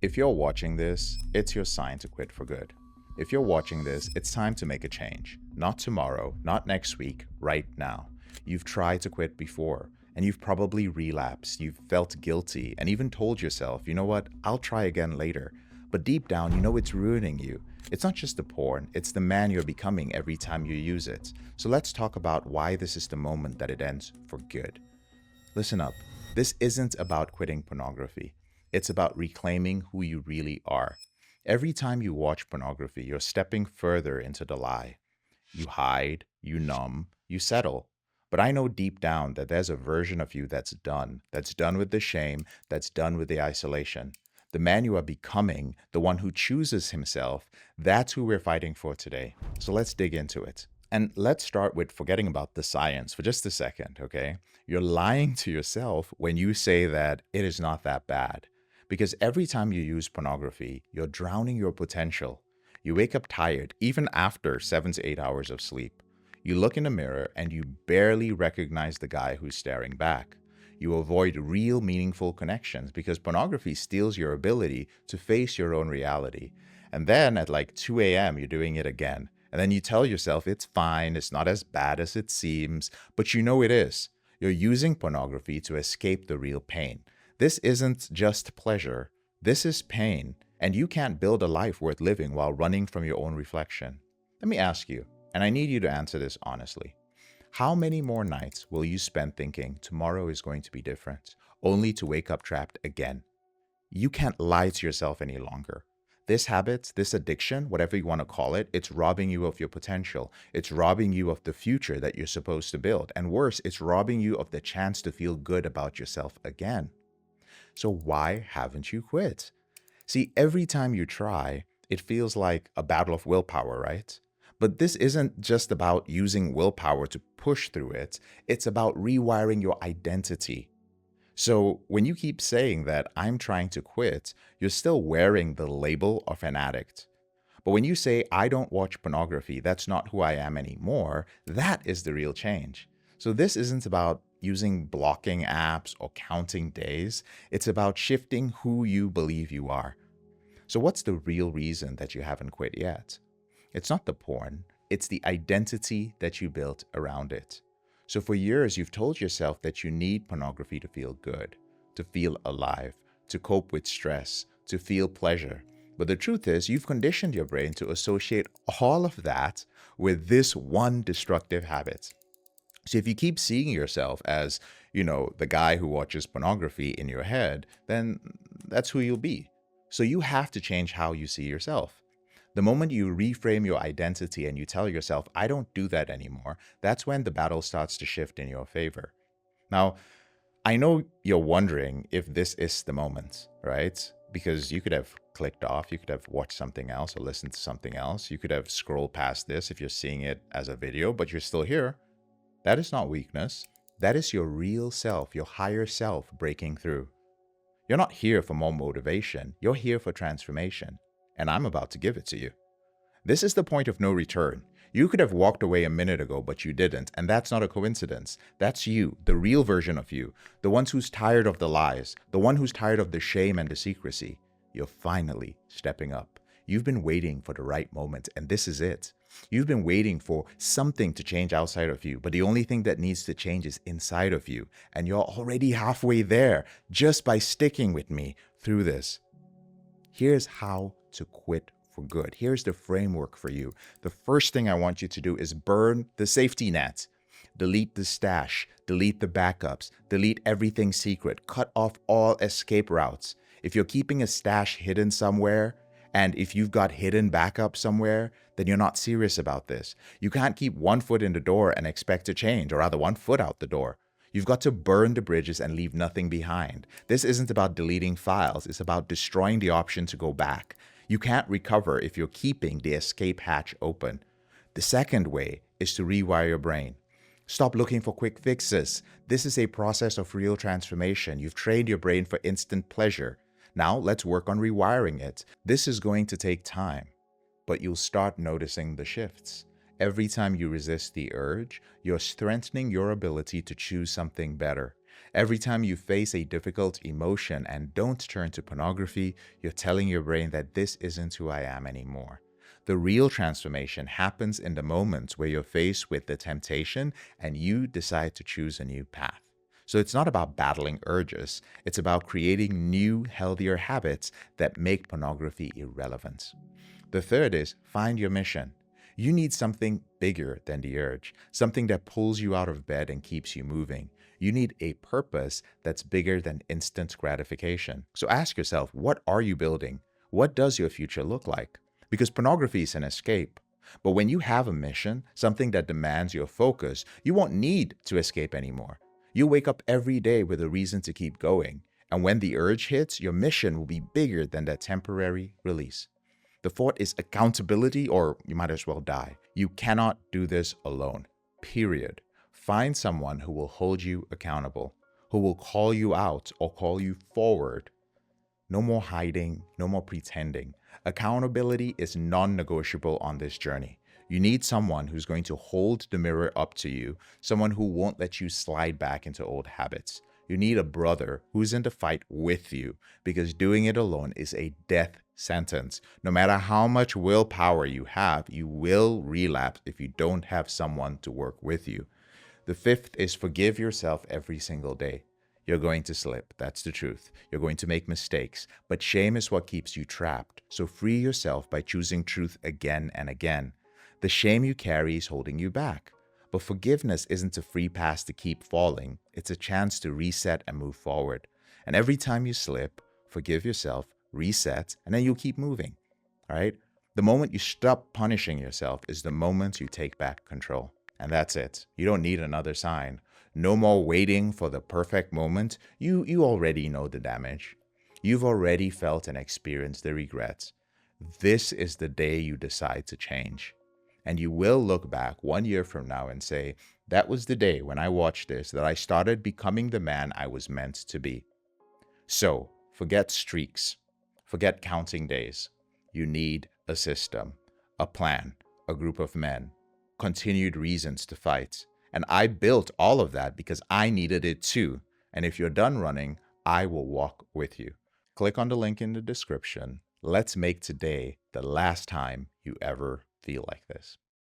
If you're watching this, it's your sign to quit for good. If you're watching this, it's time to make a change. Not tomorrow, not next week, right now. You've tried to quit before, and you've probably relapsed. You've felt guilty, and even told yourself, you know what, I'll try again later. But deep down, you know it's ruining you. It's not just the porn, it's the man you're becoming every time you use it. So let's talk about why this is the moment that it ends for good. Listen up. This isn't about quitting pornography. It's about reclaiming who you really are. Every time you watch pornography, you're stepping further into the lie. You hide, you numb, you settle. But I know deep down that there's a version of you that's done with the shame, that's done with the isolation. The man you are becoming, the one who chooses himself, that's who we're fighting for today. So let's dig into it. And let's start with forgetting about the science for just a second, okay? You're lying to yourself when you say that it is not that bad. Because every time you use pornography, you're drowning your potential. You wake up tired, even after 7 to 8 hours of sleep. You look in the mirror and you barely recognize the guy who's staring back. You avoid real meaningful connections because pornography steals your ability to face your own reality. And then at like 2 a.m., you're doing it again. And then you tell yourself it's fine, it's not as bad as it seems, but you know it is. You're using pornography to escape the real pain. This isn't just pleasure, this is pain, and you can't build a life worth living while running from your own reflection. Let me ask you, and I need you to answer this honestly. How many more nights will you spend thinking tomorrow is going to be different, only to wake up trapped again? You can't lie to yourself any longer. This habit, this addiction, whatever you want to call it, it's robbing you of your potential. It's robbing you of the future that you're supposed to build. And worse, it's robbing you of the chance to feel good about yourself again. So why haven't you quit? See, every time you try, it feels like a battle of willpower, right? But this isn't just about using willpower to push through it, it's about rewiring your identity. So when you keep saying that I'm trying to quit, you're still wearing the label of an addict. But when you say, I don't watch pornography, that's not who I am anymore, that is the real change. So this isn't about using blocking apps or counting days. It's about shifting who you believe you are. So what's the real reason that you haven't quit yet? It's not the porn, it's the identity that you built around it. So for years, you've told yourself that you need pornography to feel good, to feel alive, to cope with stress, to feel pleasure. But the truth is, you've conditioned your brain to associate all of that with this one destructive habit. So if you keep seeing yourself as, the guy who watches pornography in your head, then that's who you'll be. So you have to change how you see yourself. The moment you reframe your identity and you tell yourself, I don't do that anymore, that's when the battle starts to shift in your favor. Now, I know you're wondering if this is the moment, right? Because you could have clicked off, you could have watched something else or listened to something else. You could have scrolled past this if you're seeing it as a video, but you're still here. That is not weakness. That is your real self, your higher self breaking through. You're not here for more motivation. You're here for transformation. And I'm about to give it to you. This is the point of no return. You could have walked away a minute ago, but you didn't. And that's not a coincidence. That's you, the real version of you, the one who's tired of the lies, the one who's tired of the shame and the secrecy. You're finally stepping up. You've been waiting for the right moment, and this is it. You've been waiting for something to change outside of you, but the only thing that needs to change is inside of you. And you're already halfway there just by sticking with me through this. Here's how to quit for good. Here's the framework for you. The first thing I want you to do is burn the safety net. Delete the stash, delete the backups, delete everything secret, cut off all escape routes. If you're keeping a stash hidden somewhere, and if you've got hidden backup somewhere, then you're not serious about this. You can't keep one foot in the door and expect to change, or rather 1 foot out the door. You've got to burn the bridges and leave nothing behind. This isn't about deleting files, it's about destroying the option to go back. You can't recover if you're keeping the escape hatch open. The second way is to rewire your brain. Stop looking for quick fixes. This is a process of real transformation. You've trained your brain for instant pleasure. Now let's work on rewiring it. This is going to take time, but you'll start noticing the shifts. Every time you resist the urge, you're strengthening your ability to choose something better. Every time you face a difficult emotion and don't turn to pornography, you're telling your brain that this isn't who I am anymore. The real transformation happens in the moments where you're faced with the temptation and you decide to choose a new path. So it's not about battling urges, it's about creating new, healthier habits that make pornography irrelevant. The third is find your mission. You need something bigger than the urge, something that pulls you out of bed and keeps you moving. You need a purpose that's bigger than instant gratification. So ask yourself, what are you building? What does your future look like? Because pornography is an escape. But when you have a mission, something that demands your focus, you won't need to escape anymore. You'll wake up every day with a reason to keep going. And when the urge hits, your mission will be bigger than that temporary release. The fourth is accountability, or you might as well die. You cannot do this alone, period. Find someone who will hold you accountable, who will call you out or call you forward. No more hiding, no more pretending. Accountability is non-negotiable on this journey. You need someone who's going to hold the mirror up to you, someone who won't let you slide back into old habits. You need a brother who's in the fight with you, because doing it alone is a death sentence. No matter how much willpower you have, you will relapse if you don't have someone to work with you. The fifth is forgive yourself every single day. You're going to slip, that's the truth. You're going to make mistakes, but shame is what keeps you trapped. So free yourself by choosing truth again and again. The shame you carry is holding you back. But forgiveness isn't a free pass to keep falling. It's a chance to reset and move forward. And every time you slip, forgive yourself, reset, and then you'll keep moving. All right? The moment you stop punishing yourself is the moment you take back control. And that's it. You don't need another sign. No more waiting for the perfect moment. You already know the damage. You've already felt and experienced the regrets. This is the day you decide to change. And you will look back 1 year from now and say, that was the day when I watched this that I started becoming the man I was meant to be. So forget streaks. Forget counting days. You need a system, a plan, a group of men, continued reasons to fight. And I built all of that because I needed it too. And if you're done running, I will walk with you. Click on the link in the description. Let's make today the last time you ever feel like this.